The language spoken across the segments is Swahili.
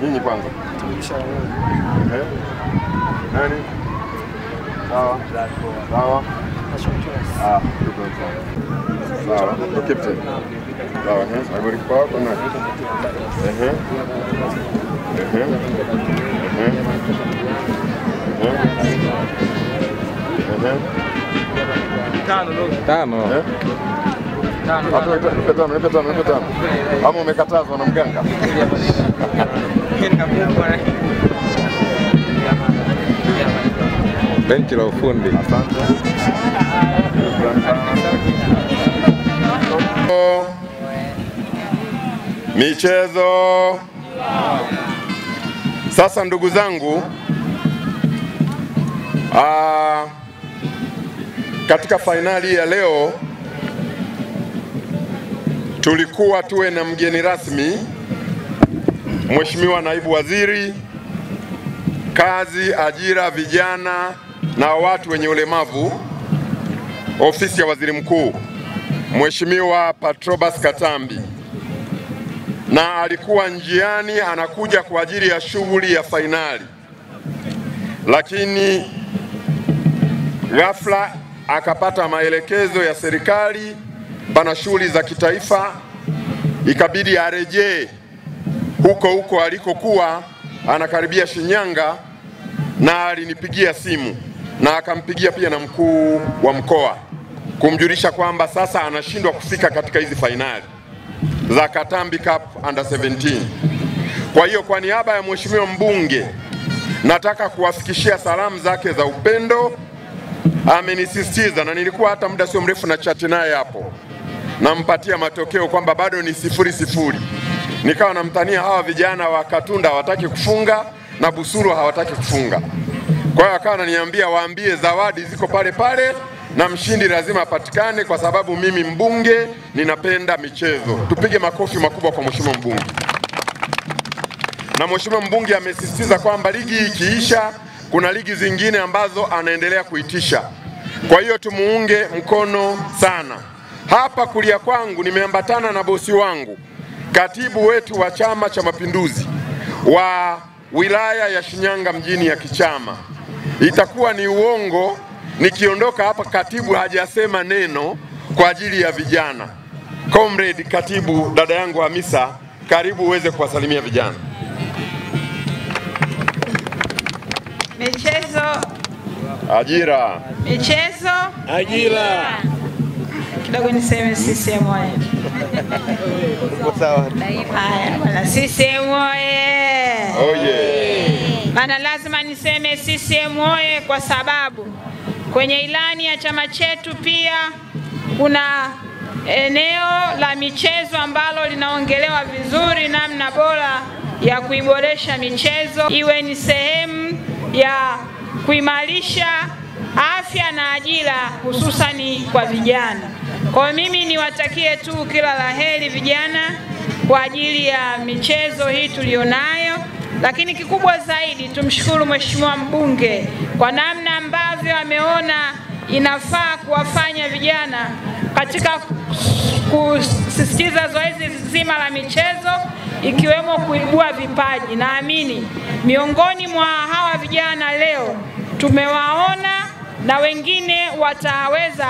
Nini kwanza? Nani? Sawa. Sawa. Sawa. No captain. Sawa, Ivory Park or not? Tano. Tano. Ama umekatazwa na mganga? Benchi la ufundi. Asante. Michezo. Sasa ndugu zangu, katika fainali ya leo tulikuwa tuwe na mgeni rasmi, Mheshimiwa Naibu Waziri Kazi, Ajira, Vijana na watu wenye ulemavu, Ofisi ya Waziri Mkuu, Mheshimiwa Patrobas Katambi, na alikuwa njiani anakuja kwa ajili ya shughuli ya fainali, lakini ghafla akapata maelekezo ya serikali, pana shughuli za kitaifa, ikabidi arejee huko alikokuwa anakaribia Shinyanga, na alinipigia simu na akampigia pia na mkuu wa mkoa kumjulisha kwamba sasa anashindwa kufika katika hizi fainali za Katambi Cup Under 17. Kwa hiyo kwa niaba ya mheshimiwa mbunge nataka kuwafikishia salamu zake za upendo. Amenisisitiza, na nilikuwa hata muda sio mrefu na chat naye hapo, nampatia matokeo kwamba bado ni 0-0. Nikawa namtania hawa vijana wa Katunda hawataki kufunga na Busuru hawataki kufunga. Kwa hiyo akawa ananiambia waambie zawadi ziko pale pale na mshindi lazima apatikane, kwa sababu mimi mbunge ninapenda michezo. Tupige makofi makubwa kwa mheshimiwa mbunge. Na mheshimiwa mbunge amesisitiza kwamba ligi ikiisha kuna ligi zingine ambazo anaendelea kuitisha. Kwa hiyo tumuunge mkono sana. Hapa kulia kwangu nimeambatana na bosi wangu, katibu wetu wa Chama cha Mapinduzi wa wilaya ya Shinyanga mjini ya kichama. Itakuwa ni uongo nikiondoka hapa katibu hajasema neno kwa ajili ya vijana. Comrade katibu, dada yangu Hamisa, karibu uweze kuwasalimia vijana. Michezo. Ajira. Michezo. Ajira. Kidogo niseme CCM oye. Sawa. Haya bwana, CCM oye. Oye. Maana lazima niseme CCM oye kwa sababu kwenye ilani ya chama chetu pia kuna eneo la michezo ambalo linaongelewa vizuri, namna bora ya kuiboresha michezo iwe ni sehemu ya kuimarisha afya na ajira hususani kwa vijana. Kwa mimi niwatakie tu kila laheri vijana kwa ajili ya michezo hii tulionayo, lakini kikubwa zaidi tumshukuru mheshimiwa mbunge kwa namna ambavyo ameona inafaa kuwafanya vijana katika kusisitiza zoezi zima la michezo, ikiwemo kuibua vipaji. Naamini miongoni mwa hawa vijana leo tumewaona na wengine wataweza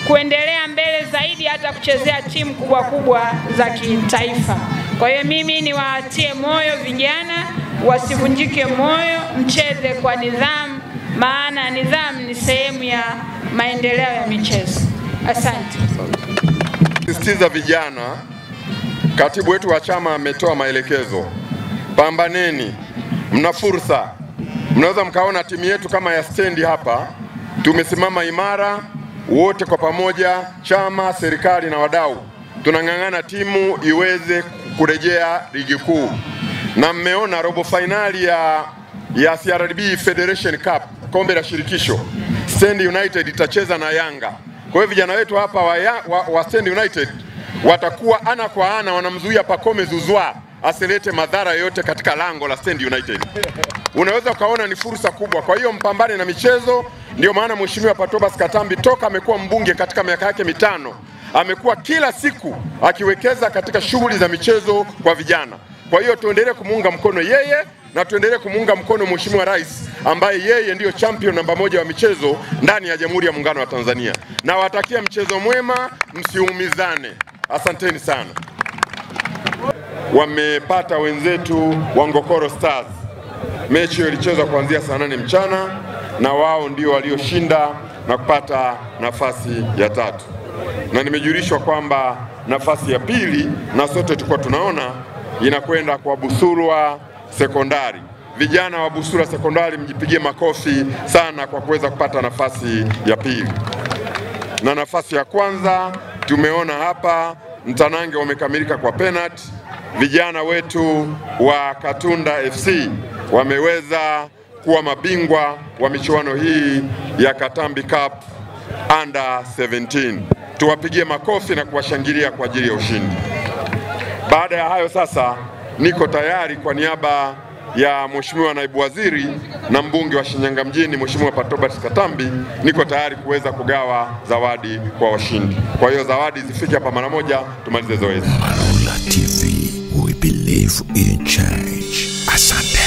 kuendelea mbele zaidi hata kuchezea timu kubwa za kitaifa. Kwa hiyo mimi niwatie moyo vijana, wasivunjike moyo, mcheze kwa nidhamu, maana nidhamu ni sehemu ya maendeleo ya michezo. Asante. Sisitiza vijana, katibu wetu wa chama ametoa maelekezo. Pambaneni, mna fursa. Mnaweza mkaona timu yetu kama ya stendi hapa, tumesimama imara wote kwa pamoja, chama, serikali na wadau. Tunang'ang'ana timu iweze kurejea ligi kuu. Na mmeona robo finali ya CRDB Federation Cup, kombe la shirikisho. Stand United itacheza na Yanga. Kwa hiyo vijana wetu hapa wa Stand United watakuwa ana kwa ana wanamzuia Pacome Zouzoua asilete madhara yote katika lango la Stand United. Unaweza ukaona ni fursa kubwa. Kwa hiyo mpambane na michezo. Ndio maana Mheshimiwa Patrobas Katambi toka amekuwa mbunge katika miaka yake 5 amekuwa kila siku akiwekeza katika shughuli za michezo kwa vijana. Kwa hiyo tuendelee kumuunga mkono yeye na tuendelee kumuunga mkono Mheshimiwa Rais ambaye yeye ndiyo champion namba 1 wa michezo ndani ya Jamhuri ya Muungano wa Tanzania. Na watakia mchezo mwema, msiumizane. Asanteni sana. Wamepata wenzetu wa Ngokoro Stars. Mechi hiyo ilichezwa kuanzia saa 8 mchana na wao ndio walioshinda na kupata nafasi ya 3. Na nimejulishwa kwamba nafasi ya 2 na sote tulikuwa tunaona inakwenda kwa Busurwa Sekondari. Vijana wa Busurwa Sekondari mjipigie makofi sana kwa kuweza kupata nafasi ya 2. Na nafasi ya kwanza tumeona hapa mtanange wamekamilika kwa penalty. Vijana wetu wa Katunda FC wameweza kuwa mabingwa wa michuano hii ya Katambi Cup Under 17. Tuwapigie makofi na kuwashangilia kwa ajili ya ushindi. Baada ya hayo sasa niko tayari kwa niaba ya Mheshimiwa Naibu Waziri na mbunge wa Shinyanga mjini Mheshimiwa Patrobas Katambi, niko tayari kuweza kugawa zawadi kwa washindi. Kwa hiyo zawadi zifike hapa mara moja tumalize zoezi. Marula TV, we believe in change. Asante.